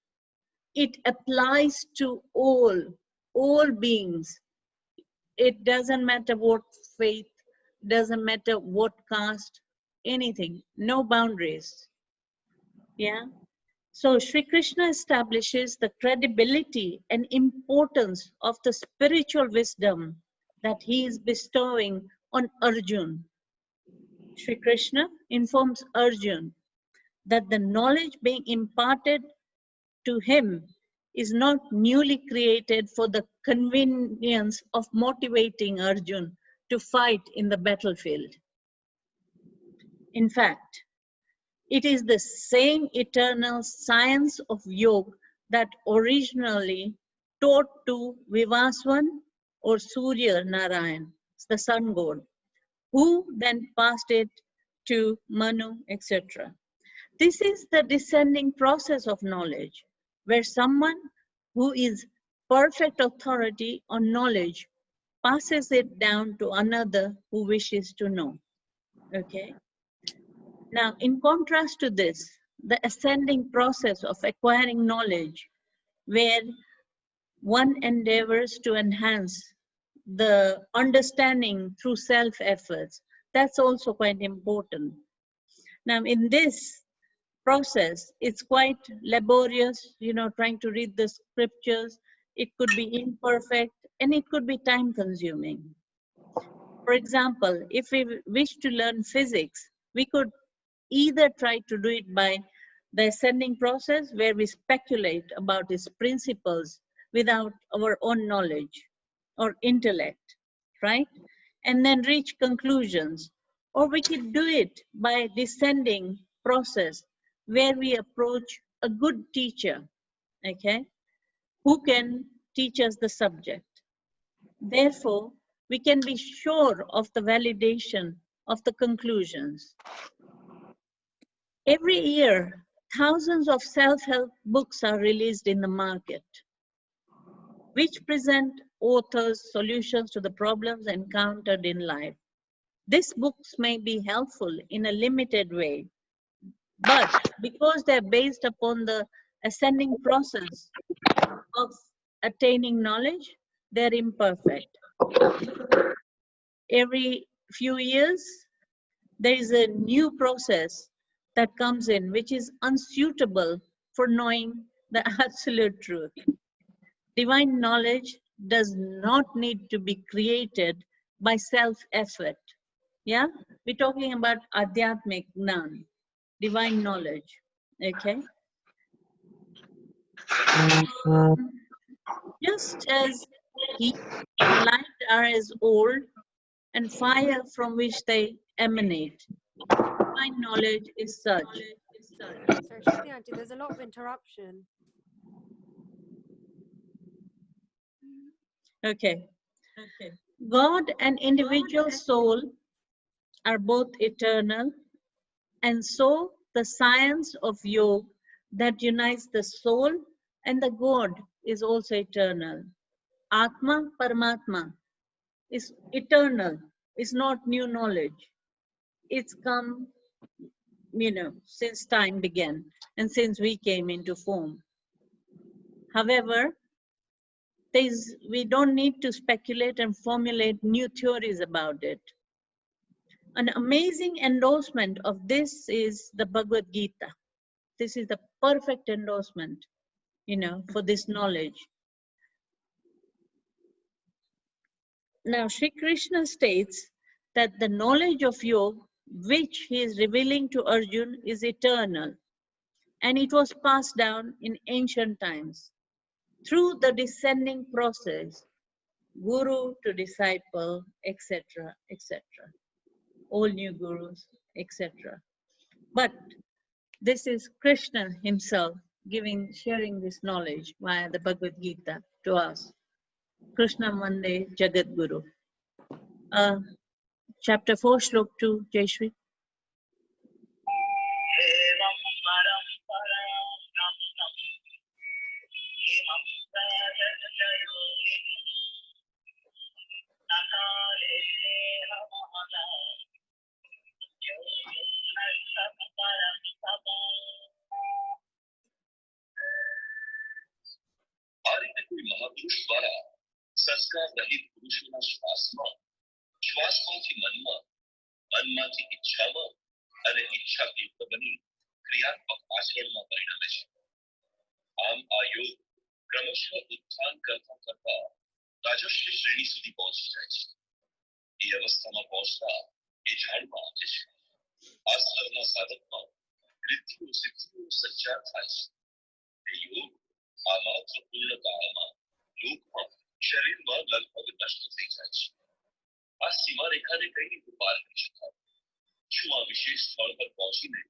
It applies to all beings. It doesn't matter what faith, doesn't matter what caste, anything, no boundaries. Yeah. So Sri Krishna establishes the credibility and importance of the spiritual wisdom that he is bestowing on Arjun. Sri Krishna informs Arjun that the knowledge being imparted to him is not newly created for the convenience of motivating Arjun to fight in the battlefield. In fact, it is the same eternal science of yoga that originally taught to Vivaswan or Surya Narayan, the sun god, who then passed it to Manu, etc. This is the descending process of knowledge, where someone who is perfect authority on knowledge passes it down to another who wishes to know. Okay. Now, in contrast to this, the ascending process of acquiring knowledge, where one endeavors to enhance the understanding through self-efforts, that's also quite important. Now, in this process, it's quite laborious, you know, trying to read the scriptures. It could be imperfect and it could be time-consuming. For example, if we wish to learn physics, we could either try to do it by the ascending process where we speculate about its principles without our own knowledge or intellect, right? And then reach conclusions. Or we could do it by descending process where we approach a good teacher, okay, who can teach us the subject. Therefore, we can be sure of the validation of the conclusions. Every year, thousands of self-help books are released in the market, which present authors solutions to the problems encountered in life. These books may be helpful in a limited way, but because they're based upon the ascending process of attaining knowledge, they're imperfect. Every few years, there is a new process that comes in which is unsuitable for knowing the absolute truth. Divine knowledge does not need to be created by self-effort. Yeah, we're talking about adhyatmic gnan, divine knowledge. Okay. Just as heat and light are as old and fire from which they emanate, divine knowledge is such. So, Shakti Auntie, there's a lot of interruption. Okay. God and individual soul are both eternal, and so the science of yoga that unites the soul and the God is also eternal. Atma Paramatma is eternal, it's not new knowledge. It's come, you know, since time began and since we came into form. However, we don't need to speculate and formulate new theories about it. An amazing endorsement of this is the Bhagavad Gita. This is the perfect endorsement, you know, for this knowledge. Now, Sri Krishna states that the knowledge of yoga, which he is revealing to Arjuna, is eternal, and it was passed down in ancient times through the descending process, guru to disciple, etc., etc. All new gurus, etc. But this is Krishna himself sharing this knowledge via the Bhagavad Gita to us. Krishna Mande Jagat Guru. Chapter 4, Shlok 2, Jayashri. રહિત પુરુષોના શ્વાસમાં, શ્વાસમાંથી મનમાં, મનમાંથી ઈચ્છામાં અને ઈચ્છાથી યુક્ત બની ક્રિયાત્મક આચરણમાં પરિણમે છે. આમ આ યોગ ક્રમશઃ ઉત્થાન કરતા કરતા રાજસ્ય શ્રેણી સુધી પહોંચી જાય છે. એ અવસ્થામાં પહોંચતા એ ઝાડમાં આવે છે. આ સ્તરના સાધકમાં રિદ્ધિઓ સિદ્ધિઓ સંચાર થાય છે. એ યોગ આ માત્ર પૂર્ણ કાળમાં લોકમાં શરીરમાં લગભગ નષ્ટ થઈ જાય છે. આ સીમારેખાને કઈ રીતે પાર કરી શકાય? શું આ વિશેષ સ્થળ પર પહોંચીને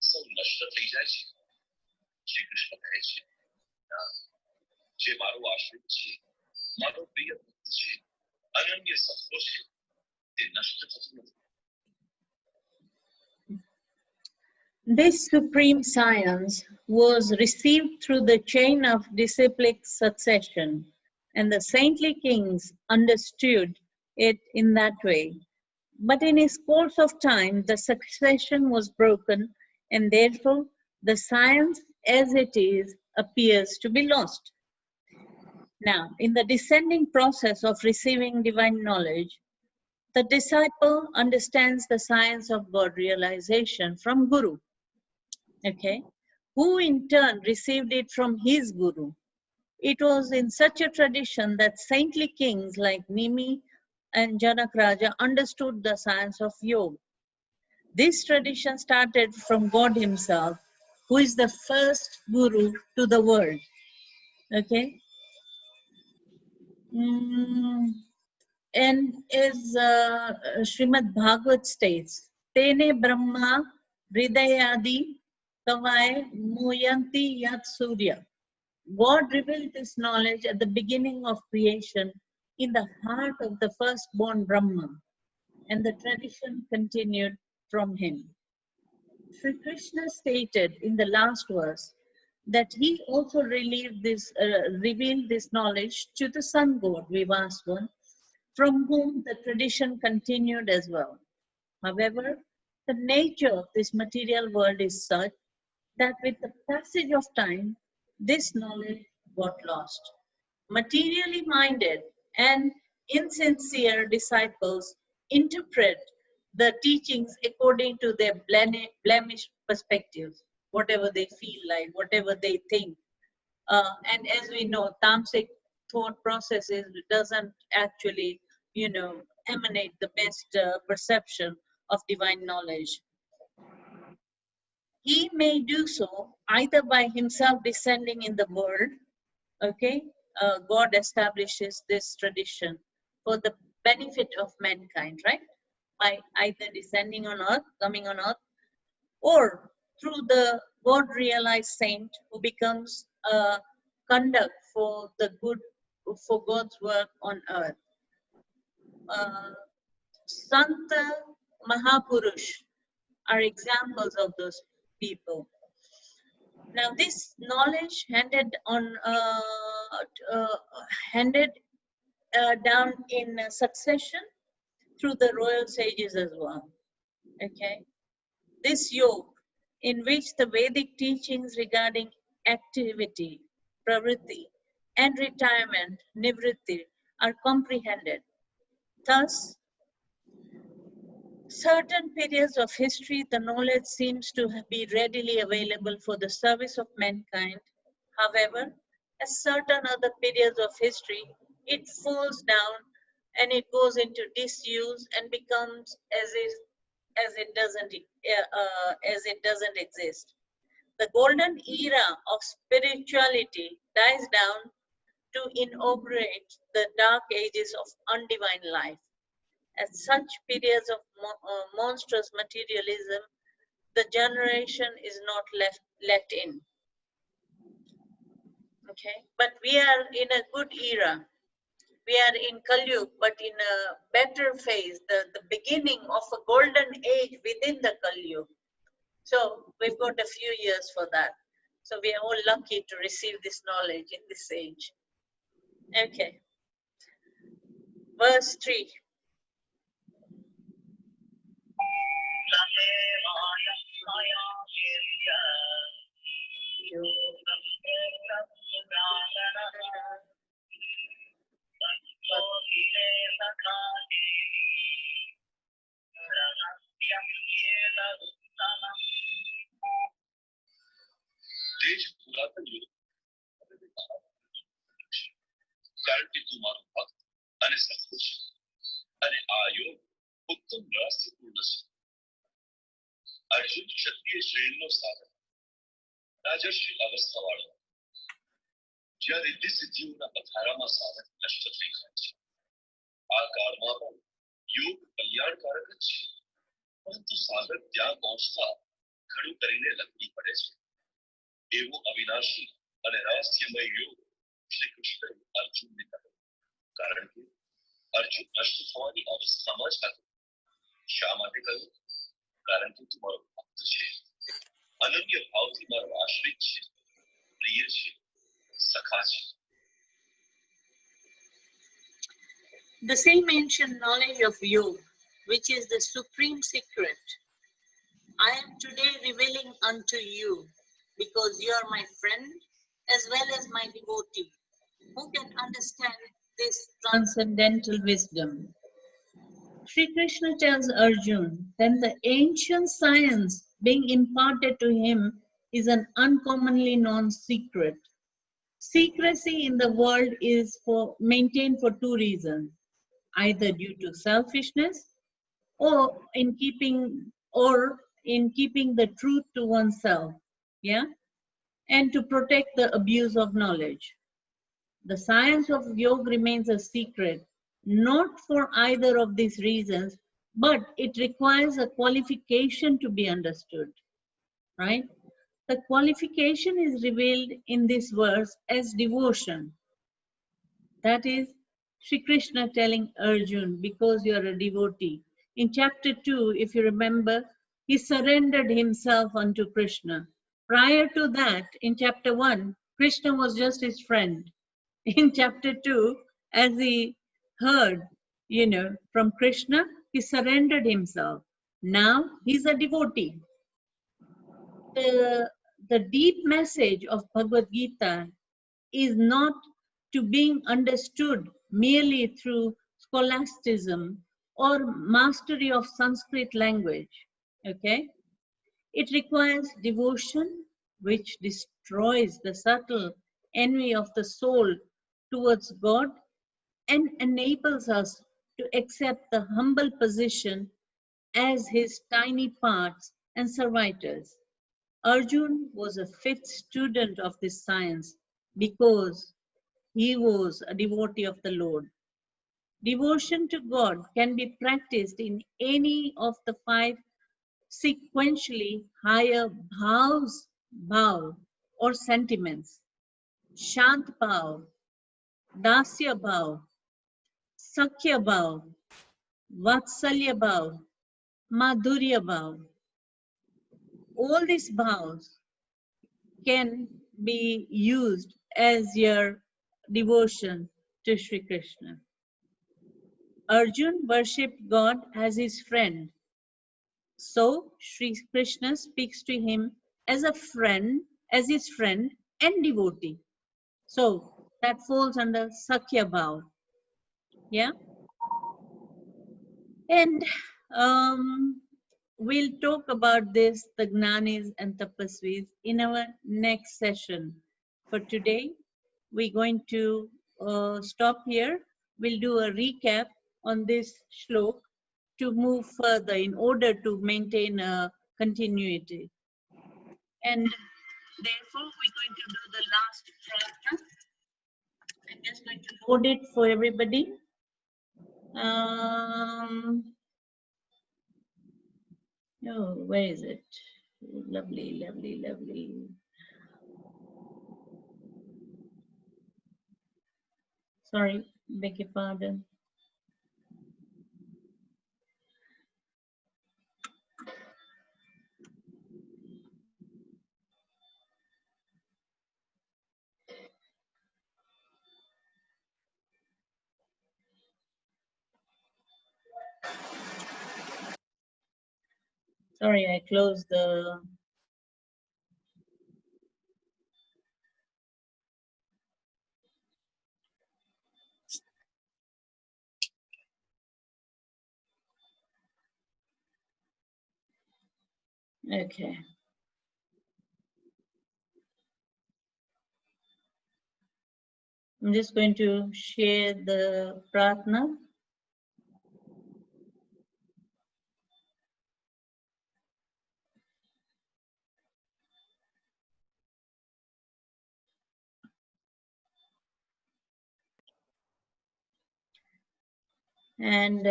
સૌ નષ્ટ થઈ જાય છે? શ્રી કૃષ્ણ કહે છે, ના, જે મારો આશ્રિત છે, મારો પ્રિય ભક્ત છે, અનન્ય સત્વ છે, તે નષ્ટ થતું નથી. This supreme science was received through the chain of disciplic succession, and the saintly kings understood it in that way. But in his course of time, the succession was broken, and therefore the science as it is appears to be lost. Now, in the descending process of receiving divine knowledge, the disciple understands the science of God realization from Guru, okay, who in turn received it from his Guru. It was in such a tradition that saintly kings like Nimi and Janak Raja understood the science of yoga. This tradition started from God himself, who is the first Guru to the world. Okay? And as Srimad Bhagavad states, Tene Brahma Hridayadi Kavai Moyanti Yat Surya. God revealed this knowledge at the beginning of creation in the heart of the firstborn Brahma, and the tradition continued from him. Sri Krishna stated in the last verse that he also revealed this knowledge to the sun god Vivaswan, from whom the tradition continued as well. However, the nature of this material world is such that with the passage of time, this knowledge got lost. Materially minded and insincere disciples interpret the teachings according to their blemished perspectives, whatever they feel like, whatever they think. And as we know, tamasic thought processes doesn't actually, emanate the best perception of divine knowledge. He may do so either by himself descending in the world, okay? God establishes this tradition for the benefit of mankind, right? By either descending on earth, coming on earth, or through the God-realized saint who becomes a conduct for the good, for God's work on earth. Santa Mahapurush are examples of those people. Now, this knowledge handed down in succession through the royal sages as well. Okay, this yoga, in which the Vedic teachings regarding activity, pravritti, and retirement, nivritti, are comprehended. Thus, certain periods of history, the knowledge seems to be readily available for the service of mankind. However, at certain other periods of history, it falls down and it goes into disuse and becomes as it doesn't exist. The golden era of spirituality dies down to inaugurate the dark ages of undivine life. At such periods of monstrous materialism, the generation is not let in. Okay, but we are in a good era. We are in Kali Yuga, but in a better phase, the beginning of a golden age within the Kali Yuga. So we've got a few years for that. So we are all lucky to receive this knowledge in this age. Okay. Verse 3. देश पुरातन युग कारण कि તું મારો ભક્ત અને સખો છે અને આ યોગ ઉત્તમ રહસ્યપૂર્ણ છે. અર્જુન ક્ષત્રિય શ્રેણીનો સાધક રાજર્ષિ અવસ્થાવાળો જ્યાં રિદ્ધિ સિદ્ધિઓના પથારામાં સાધક નષ્ટ થઈ જાય છે. આ કાળમાં પણ યોગ કલ્યાણકારક જ છે, પરંતુ સાધક ત્યાં પહોંચતા ઘણું કરીને લખવી પડે છે. એવું અવિનાશી અને રહસ્યમય યોગ શ્રી કૃષ્ણએ અર્જુનને કહ્યું, કારણ કે અર્જુન નષ્ટ થવાની અવસ્થામાં જ હતો. શા માટે કહ્યું? કારણ કે તું મારો ભક્ત છે, અનન્ય ભાવથી મારો આશ્રિત છે, પ્રિય છે, સખા છે. The same ancient knowledge of yoga, which is the supreme secret, I am today revealing unto you, because you are my friend as well as my devotee, who can understand this transcendental wisdom. Sri Krishna tells Arjun that the ancient science being imparted to him is an uncommonly known secret. Secrecy in the world is maintained for two reasons, either due to selfishness or in keeping the truth to oneself, yeah, and to protect the abuse of knowledge. The science of yoga remains a secret, not for either of these reasons, but it requires a qualification to be understood, right? The qualification is revealed in this verse as devotion. That is Sri Krishna telling Arjun, because you are a devotee. In chapter 2, if you remember, he surrendered himself unto Krishna. Prior to that, in chapter 1, Krishna was just his friend. In chapter 2, as he heard, from Krishna, he surrendered himself. Now he's a devotee. The deep message of Bhagavad Gita is not to being understood merely through scholasticism or mastery of Sanskrit language, okay? It requires devotion, which destroys the subtle envy of the soul towards God and enables us to accept the humble position as his tiny parts and servitors. Arjun was a fit student of this science because he was a devotee of the Lord. Devotion to God can be practiced in any of the 5 sequentially higher bhav or sentiments: Shant bhav, Dasya bhav, Sakhya bhav, Vatsalya bhav, Madhurya bhav. All these bhavs can be used as your devotion to Sri Krishna. Arjun worshipped God as his friend. So Sri Krishna speaks to him as his friend and devotee. So that falls under Sakhya Bhav. Yeah. And we'll talk about this, the Gnanis and Tapasvis, in our next session. For today, we're going to stop here. We'll do a recap on this shlok to move further in order to maintain a continuity. And therefore, we're going to do the last prarthana. I'm just going to load it for everybody. Oh, where is it? Lovely, lovely, lovely. Sorry, beg your pardon. Sorry, I closed the Okay. I'm just going to share the pratna. And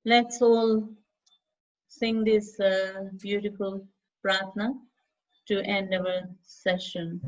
let's all sing this beautiful pratna to end our session.